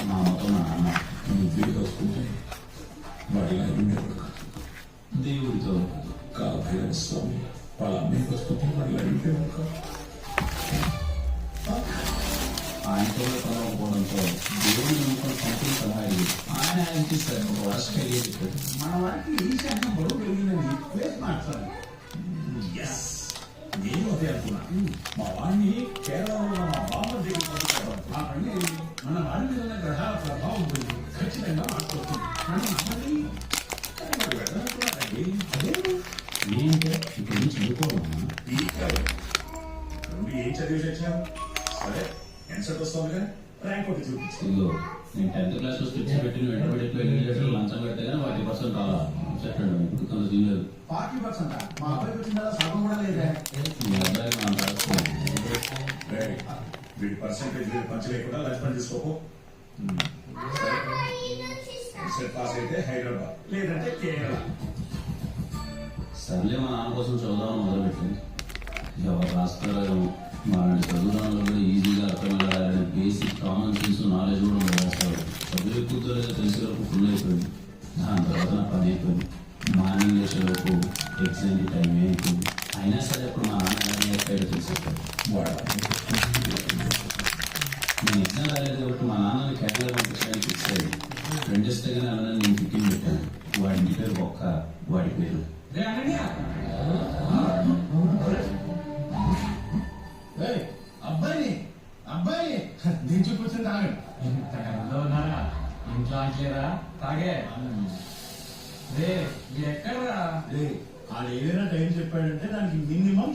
మా అమ్మతో మా నాన్న వీడికి వస్తుంటే వాడిలా ఉండేవాడు కాదు. దేవుడితో కాలభైరవ స్వామి వాళ్ళ అమ్మకి వస్తుంటే వాడిలా ఉండేవాడు కాదు. ఆయనతో కలవకపోవడంతో దేవుడు నమ్ముకొని పంపిణీ సలహాలు ఆయన ఇస్తారు. ఒక వర్షకి వెళ్ళి చెప్పాడు, మన వారికి ఈ శాఖ బరువు పెరిగిందని ప్లేస్ మార్చాలి. నేను అదే అనుకున్నాను. మా వాడిని కేరళలో మా బామ్మ దగ్గర పంపించారు. ఆ పని మన వాడి మీద ఉన్న గ్రహాల ప్రభావం ఉంటుంది, ఖచ్చితంగా మార్చుతుంది. మనం అమ్మని వెళ్ళనుకున్నానండి. అదే నేనంటే ఇక్కడ నుంచి చదువుకోవాలన్నా. ఈ కాదు నువ్వు ఏం చదివి వచ్చావు? సరే ఎన్సెట్ వస్తుందిగా ర్యాంక్ ఒకటి చూపించు. ఇదిగో నేను 10th క్లాస్ లో స్విచ్ పెట్టి వెంటబడి లంచం పెడితే కానీ 40% రాలా చెప్పాడు. ఇప్పుడు కొంత తీయలేదు. 40%. మా అబ్బాయికి వచ్చిన సగం కూడా లేదా? మీ అబ్బాయికి మనం రాసుకోవాలి. వీడి పర్సెంటేజ్ వీడి పంచి లేకుండా లంచ్ పని తీసుకోకు. సరే ఎన్సెట్ పాస్ అయితే హైదరాబాద్, లేదంటే కేరళ. సర్లే మా నాన్న కోసం చదువుదామని మొదలుపెట్టింది. ఎవరు రాస్తారో మా చదువుదాంలో కూడా ఈజీగా అర్థమయ్యాలని బేసిక్ కామన్ సెన్స్ నాలెడ్జ్ కూడా రాస్తారు. చదువు ఎక్కువతో తెలిసే వరకు ఫుల్ అయిపోయింది. దాని తర్వాత నా పని అయిపోయింది. మార్నింగ్ లేచే వరకు ఎగ్జామ్కి టైం అయిపోయింది. అయినా సరే అప్పుడు మా నాన్న ఎలా అయిపోయాడో తెలిసేస్తాడు. నేను ఎగ్జామ్ రాలేదు కాబట్టి మా నాన్నని కేరళ పంపించడానికి ఫిక్స్ అయ్యి ఫ్రెండ్స్ దగ్గర అలా నేను టికెట్ పెట్టాను. వాడి ఇంటి పేరు ఒక్క, వాడి పేరు అబ్బాయి అబ్బాయి నేను చూపించింది తాగండి. ఇంతకన్నా ఉన్నారా? ఇంట్లో అంటలేరా? తాగే రే, మీరు ఎక్కడరా? ఆడు ఏదైనా టైం చెప్పాడంటే దానికి మినిమం